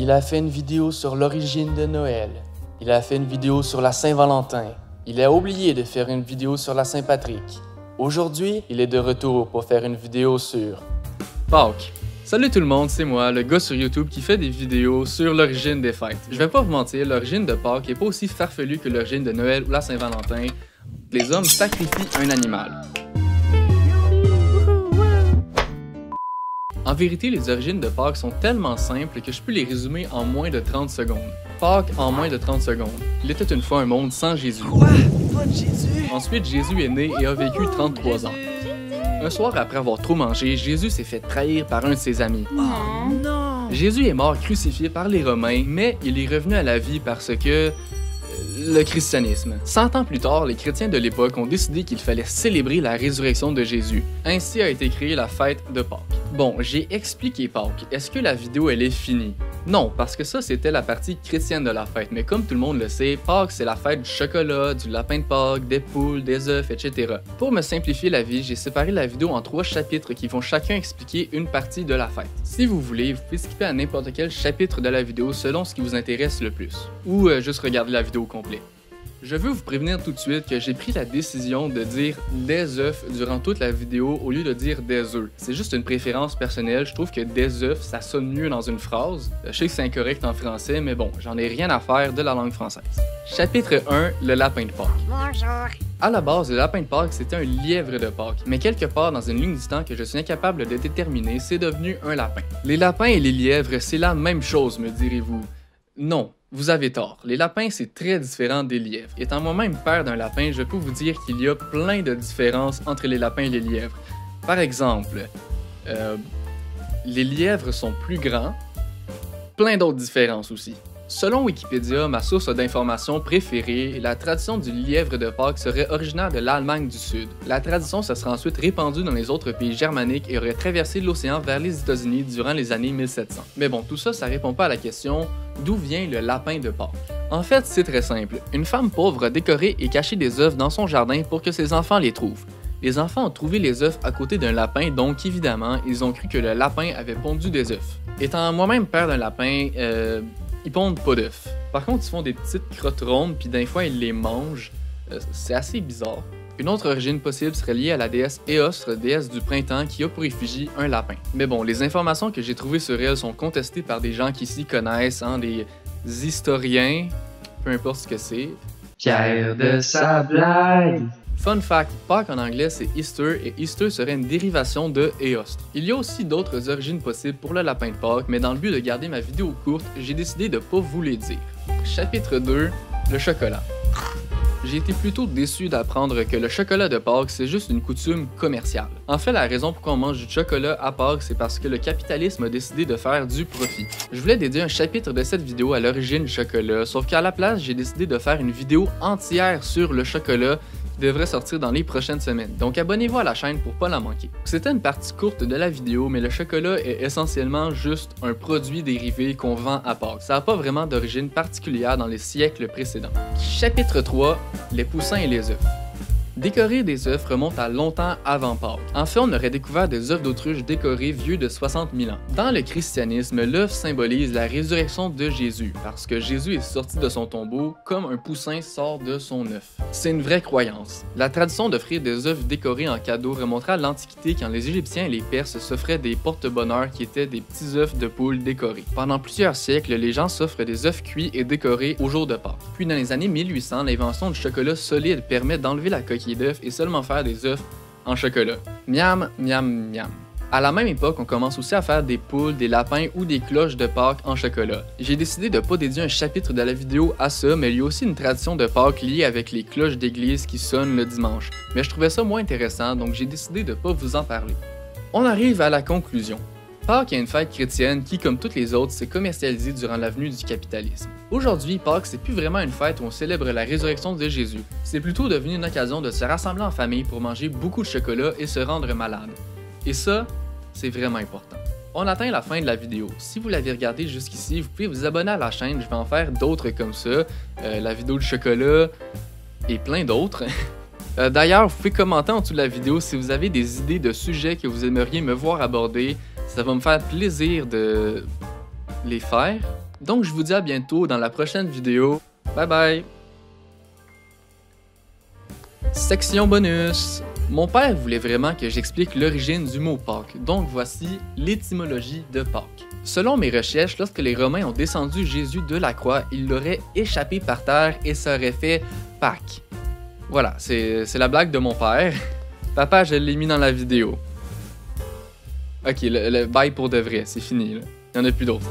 Il a fait une vidéo sur l'origine de Noël. Il a fait une vidéo sur la Saint-Valentin. Il a oublié de faire une vidéo sur la Saint-Patrick. Aujourd'hui, il est de retour pour faire une vidéo sur Pâques. Salut tout le monde, c'est moi, le gars sur YouTube qui fait des vidéos sur l'origine des fêtes. Je vais pas vous mentir, l'origine de Pâques est pas aussi farfelue que l'origine de Noël ou la Saint-Valentin. Les hommes sacrifient un animal. En vérité, les origines de Pâques sont tellement simples que je peux les résumer en moins de 30 secondes. Pâques en moins de 30 secondes. Il était une fois un monde sans Jésus. Quoi? Pas de Jésus? Ensuite, Jésus est né et a vécu 33 ans. Un soir après avoir trop mangé, Jésus s'est fait trahir par un de ses amis. Oh non! Jésus est mort crucifié par les Romains, mais il est revenu à la vie parce que... le christianisme. 100 ans plus tard, les chrétiens de l'époque ont décidé qu'il fallait célébrer la résurrection de Jésus. Ainsi a été créée la fête de Pâques. Bon, j'ai expliqué Pâques. Est-ce que la vidéo elle est finie? Non, parce que ça c'était la partie chrétienne de la fête, mais comme tout le monde le sait, Pâques c'est la fête du chocolat, du lapin de Pâques, des poules, des œufs, etc. Pour me simplifier la vie, j'ai séparé la vidéo en 3 chapitres qui vont chacun expliquer une partie de la fête. Si vous voulez, vous pouvez skipper à n'importe quel chapitre de la vidéo selon ce qui vous intéresse le plus, ou juste regarder la vidéo complète. Je veux vous prévenir tout de suite que j'ai pris la décision de dire des œufs durant toute la vidéo au lieu de dire des œufs. C'est juste une préférence personnelle, je trouve que des œufs ça sonne mieux dans une phrase. Je sais que c'est incorrect en français, mais bon, j'en ai rien à faire de la langue française. Chapitre 1, le lapin de Pâques. Bonjour. À la base, le lapin de Pâques c'était un lièvre de Pâques, mais quelque part dans une ligne du temps que je suis incapable de déterminer, c'est devenu un lapin. Les lapins et les lièvres, c'est la même chose, me direz-vous. Non. Vous avez tort, les lapins c'est très différent des lièvres. Étant moi-même père d'un lapin, je peux vous dire qu'il y a plein de différences entre les lapins et les lièvres. Par exemple, les lièvres sont plus grands, plein d'autres différences aussi. Selon Wikipédia, ma source d'information préférée, la tradition du lièvre de Pâques serait originaire de l'Allemagne du Sud. La tradition se serait ensuite répandue dans les autres pays germaniques et aurait traversé l'océan vers les États-Unis durant les années 1700. Mais bon, tout ça, ça répond pas à la question d'où vient le lapin de Pâques. En fait, c'est très simple. Une femme pauvre a décoré et caché des œufs dans son jardin pour que ses enfants les trouvent. Les enfants ont trouvé les œufs à côté d'un lapin, donc évidemment, ils ont cru que le lapin avait pondu des œufs. Étant moi-même père d'un lapin, ils pondent pas d'œufs. Par contre, ils font des petites crottes rondes, puis d'un fois, ils les mangent. C'est assez bizarre. Une autre origine possible serait liée à la déesse Eos, déesse du printemps, qui a pour effigie un lapin. Mais bon, les informations que j'ai trouvées sur elle sont contestées par des gens qui s'y connaissent, des historiens, peu importe ce que c'est. Fier de sa blague! Fun fact, Pâques en anglais c'est Easter et Easter serait une dérivation de Eostre. Il y a aussi d'autres origines possibles pour le lapin de Pâques, mais dans le but de garder ma vidéo courte, j'ai décidé de pas vous les dire. Chapitre 2, le chocolat. J'ai été plutôt déçu d'apprendre que le chocolat de Pâques c'est juste une coutume commerciale. En fait, la raison pourquoi on mange du chocolat à Pâques, c'est parce que le capitalisme a décidé de faire du profit. Je voulais dédier un chapitre de cette vidéo à l'origine du chocolat, sauf qu'à la place, j'ai décidé de faire une vidéo entière sur le chocolat qui devrait sortir dans les prochaines semaines. Donc abonnez-vous à la chaîne pour pas la manquer. C'était une partie courte de la vidéo, mais le chocolat est essentiellement juste un produit dérivé qu'on vend à Pâques. Ça n'a pas vraiment d'origine particulière dans les siècles précédents. Chapitre 3, les poussins et les œufs. Décorer des œufs remonte à longtemps avant Pâques. En fait, on aurait découvert des œufs d'autruche décorés vieux de 60 000 ans. Dans le christianisme, l'œuf symbolise la résurrection de Jésus, parce que Jésus est sorti de son tombeau comme un poussin sort de son œuf. C'est une vraie croyance. La tradition d'offrir des œufs décorés en cadeau remontera à l'Antiquité quand les Égyptiens et les Perses s'offraient des porte-bonheur qui étaient des petits œufs de poule décorés. Pendant plusieurs siècles, les gens s'offrent des œufs cuits et décorés au jour de Pâques. Puis dans les années 1800, l'invention du chocolat solide permet d'enlever la coquille d'œuf et seulement faire des œufs en chocolat. Miam, miam, miam. À la même époque, on commence aussi à faire des poules, des lapins ou des cloches de Pâques en chocolat. J'ai décidé de pas dédier un chapitre de la vidéo à ça, mais il y a aussi une tradition de Pâques liée avec les cloches d'église qui sonnent le dimanche. Mais je trouvais ça moins intéressant, donc j'ai décidé de pas vous en parler. On arrive à la conclusion. Pâques est une fête chrétienne qui, comme toutes les autres, s'est commercialisée durant l'avenue du capitalisme. Aujourd'hui, Pâques, c'est plus vraiment une fête où on célèbre la résurrection de Jésus. C'est plutôt devenu une occasion de se rassembler en famille pour manger beaucoup de chocolat et se rendre malade. Et ça, c'est vraiment important. On atteint la fin de la vidéo. Si vous l'avez regardé jusqu'ici, vous pouvez vous abonner à la chaîne, je vais en faire d'autres comme ça, la vidéo du chocolat et plein d'autres. D'ailleurs, vous pouvez commenter en dessous de la vidéo si vous avez des idées de sujets que vous aimeriez me voir aborder. Ça va me faire plaisir de les faire. Donc je vous dis à bientôt dans la prochaine vidéo. Bye bye! Section bonus! Mon père voulait vraiment que j'explique l'origine du mot Pâques, donc voici l'étymologie de Pâques. Selon mes recherches, lorsque les Romains ont descendu Jésus de la croix, ils l'auraient échappé par terre et ça aurait fait Pâques. Voilà, c'est la blague de mon père. Papa, je l'ai mis dans la vidéo. Ok, le bye pour de vrai, c'est fini, là. Il n'y en a plus d'autres.